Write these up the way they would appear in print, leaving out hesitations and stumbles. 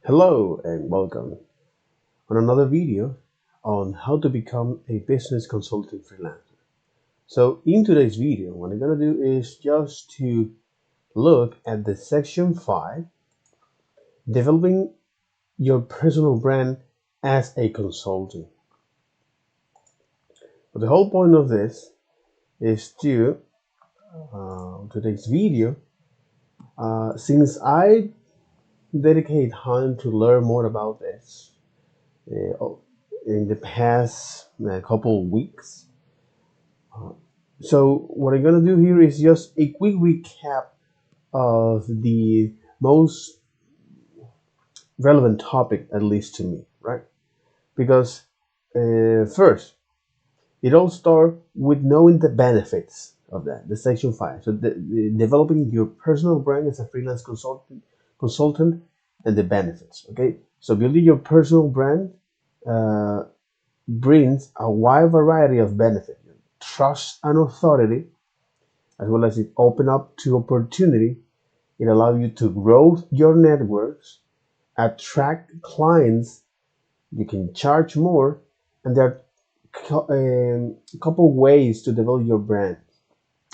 Hello and welcome on another video on how to become a business consulting freelancer. So in today's video, what I'm going to do is just to look at the section 5, developing your personal brand as a consultant. But the whole point of this is to today's video, since I dedicate time to learn more about this in the past couple of weeks. So what I'm gonna do here is just a quick recap of the most relevant topic, at least to me, right? Because first, it all starts with knowing the benefits of that, the section 5. So developing your personal brand as a freelance consultant and the benefits, okay? So building your personal brand uh, brings a wide variety of benefits, trust and authority, as well as it open up to opportunity. It allows you to grow your networks, attract clients, you can charge more, and there are a couple ways to develop your brand.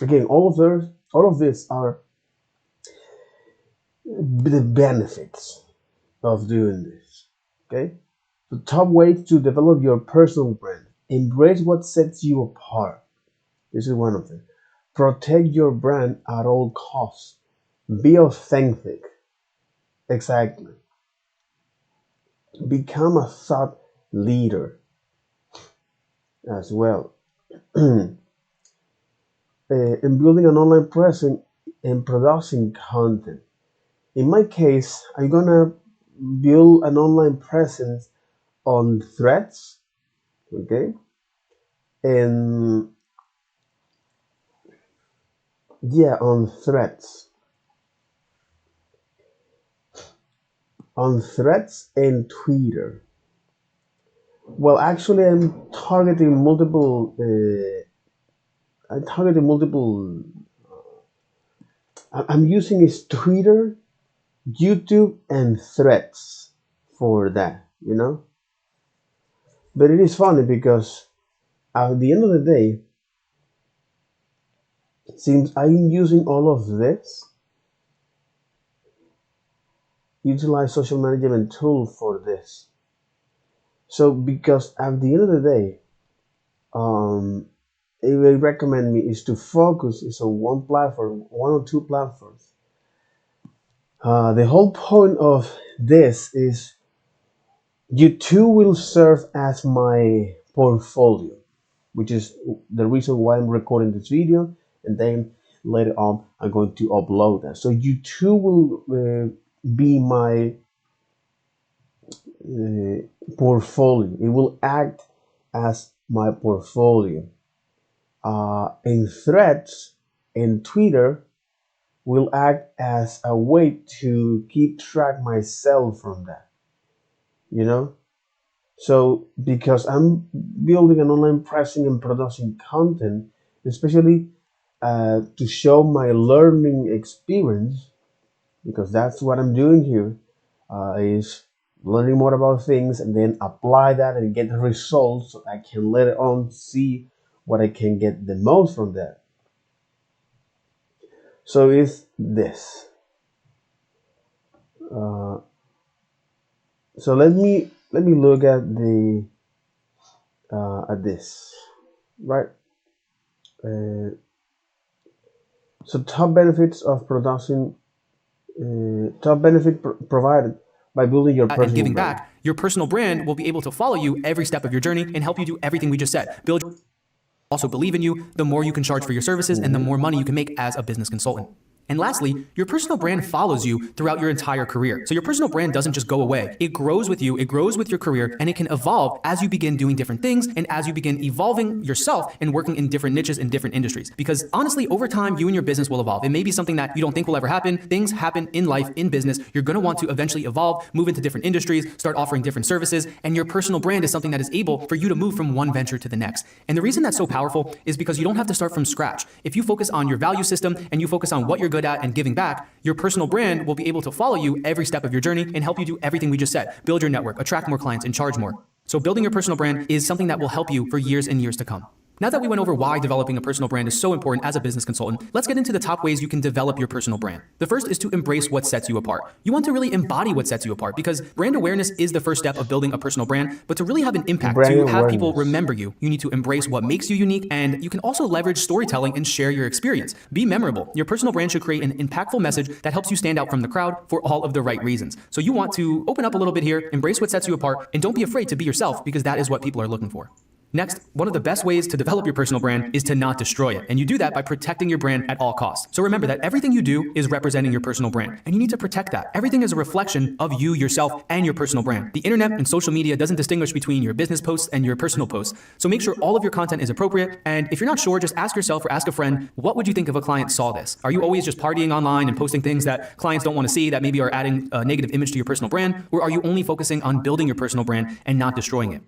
Again, all of these are the benefits of doing this. Okay, the top ways to develop your personal brand: embrace what sets you apart. This is one of them. Protect your brand at all costs. Be authentic. Exactly. Become a thought leader as well. In building an online presence and producing content. In my case, I'm gonna build an online presence on Threads, okay, and yeah, on Threads and Twitter. Well, actually, I'm targeting multiple. I'm targeting multiple. I'm using is Twitter, YouTube, and Threads for that. But it is funny because at the end of the day, since I'm using all of this, utilize social management tool for this. So because at the end of the day, it will recommend me is to focus is on one platform, one or two platforms. The whole point of this is YouTube will serve as my portfolio, which is the reason why I'm recording this video, and then later on I'm going to upload that. So YouTube will be my portfolio. It will act as my portfolio. And Threads and Twitter will act as a way to keep track myself from that. So because I'm building an online pricing and production content, especially to show my learning experience, because that's what I'm doing here, is learning more about things and then apply that and get the results so I can later on see what I can get the most from that. So it's this. So let me look at this, right? So top benefits of production, top benefit provided by building your And personal giving brand. back, your personal brand will be able to follow you every step of your journey and help you do everything we just said. Build, also believe in you, the more you can charge for your services and the more money you can make as a business consultant. And lastly, your personal brand follows you throughout your entire career. So your personal brand doesn't just go away. It grows with you, it grows with your career, and it can evolve as you begin doing different things and as you begin evolving yourself and working in different niches in different industries. Because honestly, over time, you and your business will evolve. It may be something that you don't think will ever happen. Things happen in life, in business. You're gonna want to eventually evolve, move into different industries, start offering different services, and your personal brand is something that is able for you to move from one venture to the next. And the reason that's so powerful is because you don't have to start from scratch. If you focus on your value system and you focus on what you're good at and giving back, your personal brand will be able to follow you every step of your journey and help you do everything we just said. Build your network, attract more clients, and charge more. So building your personal brand is something that will help you for years and years to come. Now that we went over why developing a personal brand is so important as a business consultant, let's get into the top ways you can develop your personal brand. The first is to embrace what sets you apart. You want to really embody what sets you apart because brand awareness is the first step of building a personal brand, but to really have an impact, to have people remember you, you need to embrace what makes you unique, and you can also leverage storytelling and share your experience. Be memorable. Your personal brand should create an impactful message that helps you stand out from the crowd for all of the right reasons. So you want to open up a little bit here, embrace what sets you apart, and don't be afraid to be yourself because that is what people are looking for. Next, one of the best ways to develop your personal brand is to not destroy it. And you do that by protecting your brand at all costs. So remember that everything you do is representing your personal brand. And you need to protect that. Everything is a reflection of you, yourself, and your personal brand. The internet and social media doesn't distinguish between your business posts and your personal posts. So make sure all of your content is appropriate. And if you're not sure, just ask yourself or ask a friend, what would you think if a client saw this? Are you always just partying online and posting things that clients don't want to see that maybe are adding a negative image to your personal brand? Or are you only focusing on building your personal brand and not destroying it?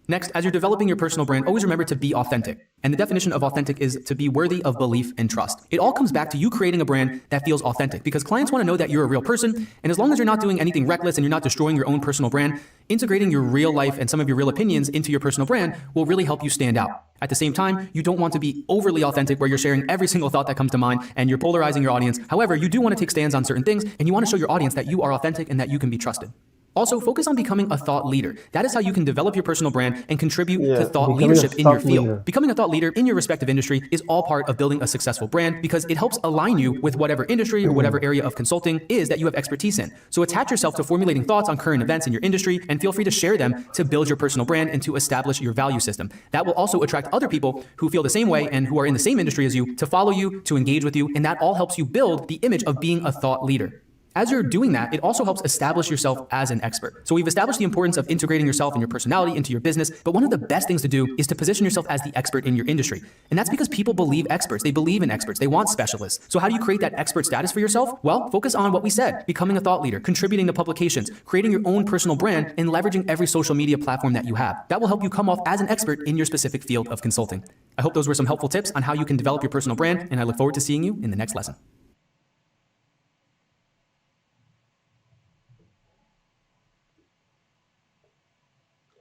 Next, as you're developing your personal brand, always remember to be authentic. And the definition of authentic is to be worthy of belief and trust. It all comes back to you creating a brand that feels authentic because clients want to know that you're a real person. And as long as you're not doing anything reckless and you're not destroying your own personal brand, integrating your real life and some of your real opinions into your personal brand will really help you stand out. At the same time, you don't want to be overly authentic where you're sharing every single thought that comes to mind and you're polarizing your audience. However, you do want to take stands on certain things and you want to show your audience that you are authentic and that you can be trusted. Also, focus on becoming a thought leader. That is how you can develop your personal brand and contribute to thought leadership in your field. Becoming a thought leader in your respective industry is all part of building a successful brand because it helps align you with whatever industry or whatever area of consulting is that you have expertise in. So attach yourself to formulating thoughts on current events in your industry and feel free to share them to build your personal brand and to establish your value system. That will also attract other people who feel the same way and who are in the same industry as you to follow you, to engage with you, and that all helps you build the image of being a thought leader. As you're doing that, it also helps establish yourself as an expert. So we've established the importance of integrating yourself and your personality into your business, but one of the best things to do is to position yourself as the expert in your industry. And that's because people believe experts. They believe in experts. They want specialists. So how do you create that expert status for yourself? Well, focus on what we said, becoming a thought leader, contributing to publications, creating your own personal brand, and leveraging every social media platform that you have. That will help you come off as an expert in your specific field of consulting. I hope those were some helpful tips on how you can develop your personal brand, and I look forward to seeing you in the next lesson.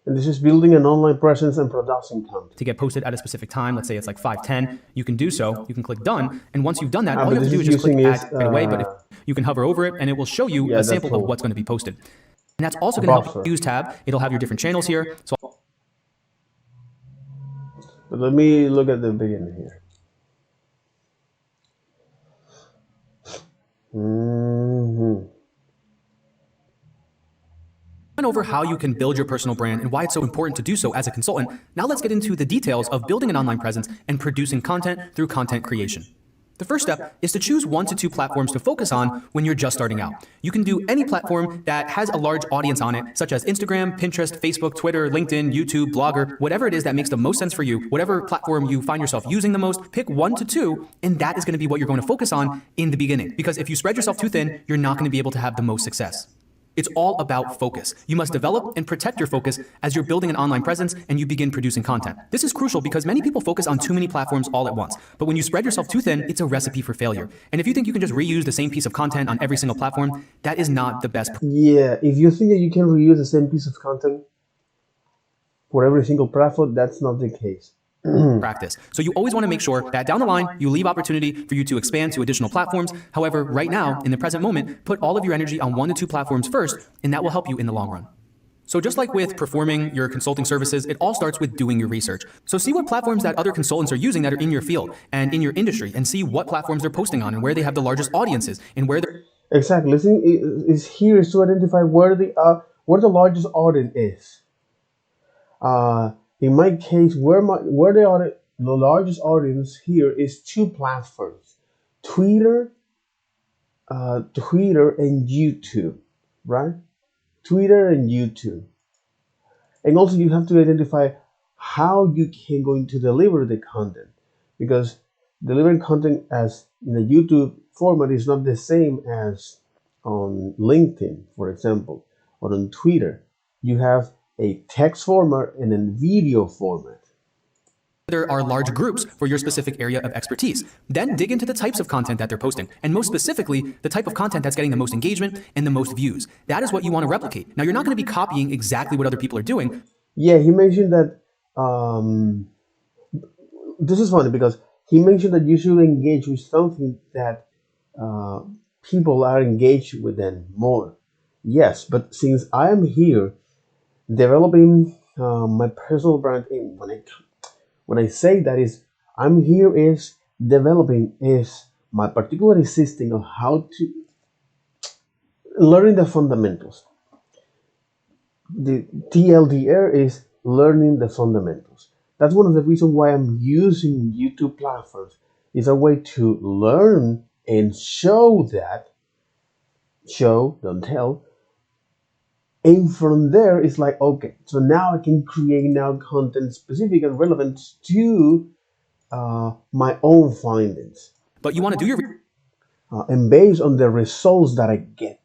And this is building an online presence and producing content. To get posted at a specific time, let's say it's like 5:10, you can do so. You can click done. And once you've done that, all you have to do is just click add right away. But if you can hover over it and it will show you a sample of what's going to be posted. And that's also going to help you use tab. It'll have your different channels here. So but let me look at the beginning here. went over how you can build your personal brand and why it's so important to do so as a consultant. Now let's get into the details of building an online presence and producing content through content creation. The first step is to choose 1 to 2 platforms to focus on when you're just starting out. You can do any platform that has a large audience on it, such as Instagram, Pinterest, Facebook, Twitter, LinkedIn, YouTube, Blogger, whatever it is that makes the most sense for you, whatever platform you find yourself using the most, pick 1 to 2, and that is going to be what you're going to focus on in the beginning. Because if you spread yourself too thin, you're not going to be able to have the most success. It's all about focus. You must develop and protect your focus as you're building an online presence and you begin producing content. This is crucial because many people focus on too many platforms all at once. But when you spread yourself too thin, it's a recipe for failure. And if you think you can just reuse the same piece of content on every single platform, that is not the best. Yeah, if you think that you can reuse the same piece of content for every single platform, that's not the case. Practice. So you always want to make sure that down the line, you leave opportunity for you to expand to additional platforms. However, right now, in the present moment, put all of your energy on 1 to 2 platforms first, and that will help you in the long run. So just like with performing your consulting services, it all starts with doing your research. So see what platforms that other consultants are using that are in your field and in your industry, and see what platforms they're posting on and where they have the largest audiences and where they're... Exactly. Listening is here is to identify where the largest audience is. In my case, where the largest audience here is 2 platforms, Twitter and YouTube, right? Twitter and YouTube. And also you have to identify how you can going to deliver the content, because delivering content as in a YouTube format is not the same as on LinkedIn, for example, or on Twitter. You have a text format and a video format. There are large groups for your specific area of expertise. Then dig into the types of content that they're posting, and most specifically, the type of content that's getting the most engagement and the most views. That is what you want to replicate. Now, you're not going to be copying exactly what other people are doing. Yeah, he mentioned that. This is funny because he mentioned that you should engage with something that uh, people are engaged with them more. Yes, but since I am here developing my personal brand, when I say that is I'm here is developing is my particular system of how to learning the fundamentals. The TLDR is learning the fundamentals. That's one of the reasons why I'm using YouTube platforms. It's a way to learn and show, don't tell. And from there, it's like, okay, so now I can create now content specific and relevant to my own findings. But you want to do your And based on the results that I get,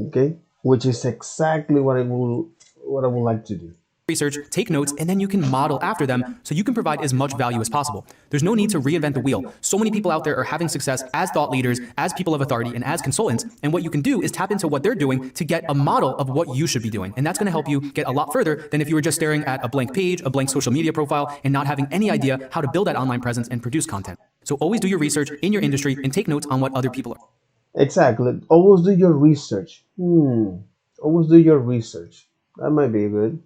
okay, which is exactly what I would like to do. research, take notes, and then you can model after them so you can provide as much value as possible. There's no need to reinvent the wheel. So many people out there are having success as thought leaders, as people of authority, and as consultants. And what you can do is tap into what they're doing to get a model of what you should be doing. And that's going to help you get a lot further than if you were just staring at a blank page, a blank social media profile, and not having any idea how to build that online presence and produce content. So always do your research in your industry and take notes on what other people Exactly. Always do your research. Always do your research. That might be good.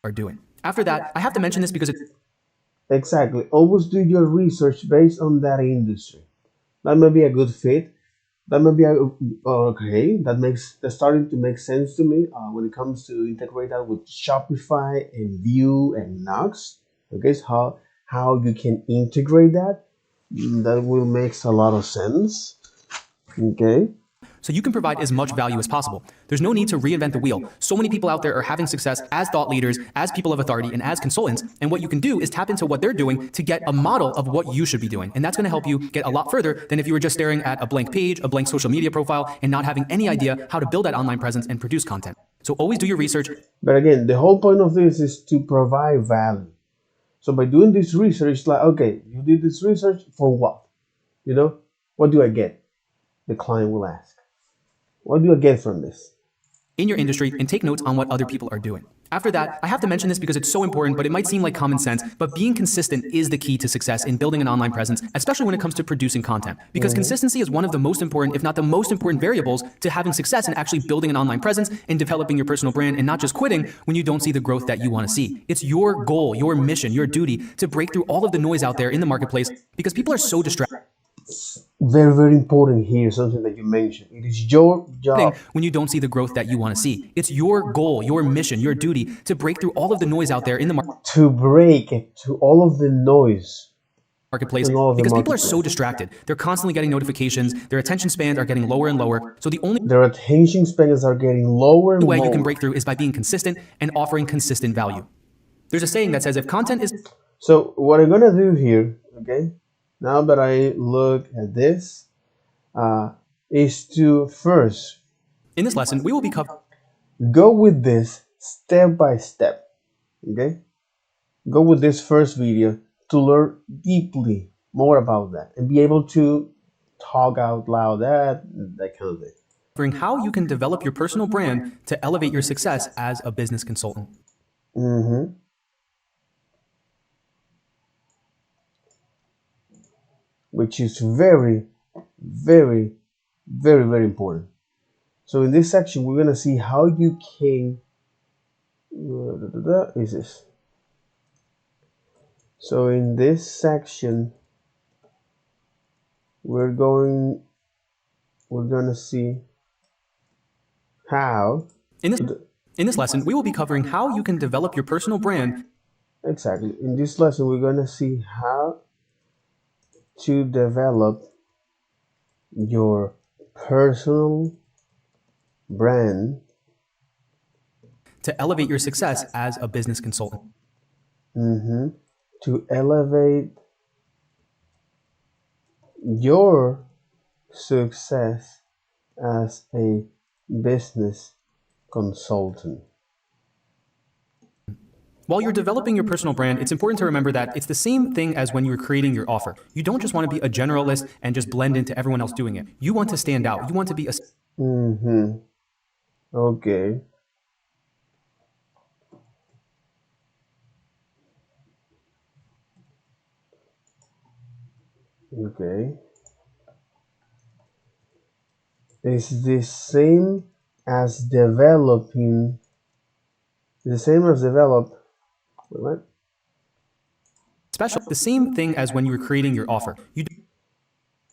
are doing. After that, I have to mention this because it's Exactly. Always do your research based on that industry. That may be a good fit. That may be okay. That's starting to make sense to me when it comes to integrate that with Shopify and Vue and Nox. Okay, so how you can integrate that. That will makes a lot of sense. Okay. so you can provide as much value as possible. There's no need to reinvent the wheel. So many people out there are having success as thought leaders, as people of authority, and as consultants. And what you can do is tap into what they're doing to get a model of what you should be doing. And that's going to help you get a lot further than if you were just staring at a blank page, a blank social media profile, and not having any idea how to build that online presence and produce content. So always do your research. But again, the whole point of this is to provide value. So by doing this research, like, okay, you did this research for what? What do I get? The client will ask. What do I get from this? In your industry and take notes on what other people are doing. After that, I have to mention this because it's so important, but it might seem like common sense, but being consistent is the key to success in building an online presence, especially when it comes to producing content. Because consistency is one of the most important, if not the most important variables to having success in actually building an online presence and developing your personal brand and not just quitting when you don't see the growth that you want to see. It's your goal, your mission, your duty to break through all of the noise out there in the marketplace because people are so distracted. Very, very important here, something that you mentioned. It is your job. When you don't see the growth that you want to see. It's your goal, your mission, your duty to break through all of the noise out there in the To break it to all of the noise. marketplace because people are so distracted. They're constantly getting notifications. Their attention spans are getting lower and lower. So the only Their attention spans are getting lower and way lower. you can break through is by being consistent and offering consistent value. There's a saying that says if content is So what I'm gonna do here, okay, now that I look at this, is to first in this lesson, we will be covering go with this step by step. Okay, go with this first video to learn deeply more about that and be able to talk out loud that kind of thing. how you can develop your personal brand to elevate your success as a business consultant. Mm-hmm. Which is very, very, very, very important. So in this section, we're gonna see how you can. Is this? So in this section, we're gonna see how. In this lesson, we will be covering how you can develop your personal brand. Exactly. In this lesson, we're gonna see how to develop your personal brand to elevate your success as a business consultant. To elevate your success as a business consultant. While you're developing your personal brand, it's important to remember that it's the same thing as when you're creating your offer. You don't just want to be a generalist and just blend into everyone else doing it. You want to stand out. You want to be a Mm-hmm. Okay. Okay. It's the same as developing. The same as develop. What? special. The same thing as when you were creating your offer. You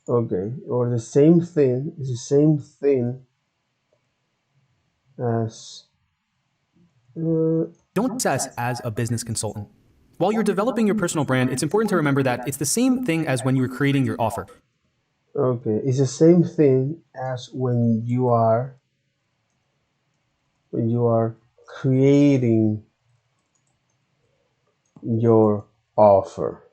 Okay. Or the same thing. It's the same thing as. don't assess as a business consultant. While you're developing your personal brand, it's important to remember that it's the same thing as when you were creating your offer. Okay. It's the same thing as when you are creating your offer.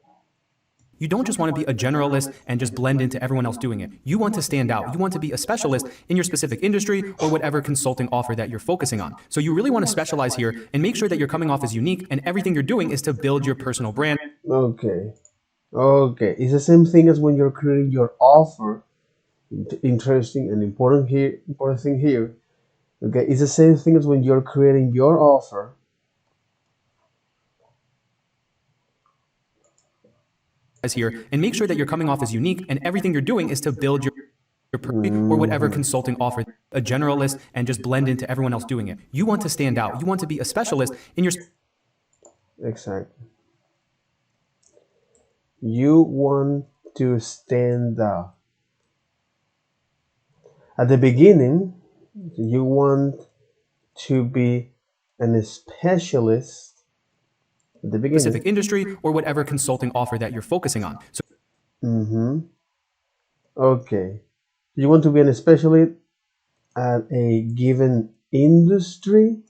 You don't just want to be a generalist and just blend into everyone else doing it. You want to stand out. You want to be a specialist in your specific industry or whatever consulting offer that you're focusing on. So you really want to specialize here and make sure that you're coming off as unique, and everything you're doing is to build your personal brand. Okay. Okay. It's the same thing as when you're creating your offer. Interesting and important here. Important thing here. Okay. It's the same thing as when you're creating your offer. Here and make sure that you're coming off as unique, and everything you're doing is to build your or whatever consulting offer, a generalist and just blend into everyone else doing it. You want to stand out. You want to be a specialist in your Exactly. You want to stand out. At the beginning, you want to be an specialist at the beginning. specific industry or whatever consulting offer that you're focusing on. So Mm-hmm. Okay. You want to be an specialist at a given industry,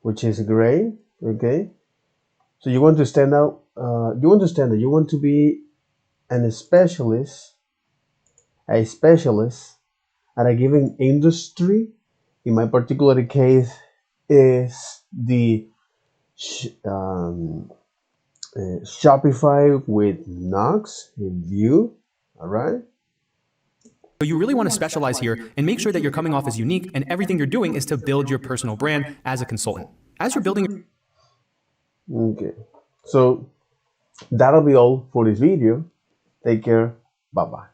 which is great. Okay. So you want to stand out. You want to stand out. You want to be an specialist, a specialist at a given industry. In my particular case, is the Shopify with Knox in Vue. All right. you really want to specialize here and make sure that you're coming off as unique, and everything you're doing is to build your personal brand as a consultant. As you're building Okay. So that'll be all for this video. Take care. Bye bye.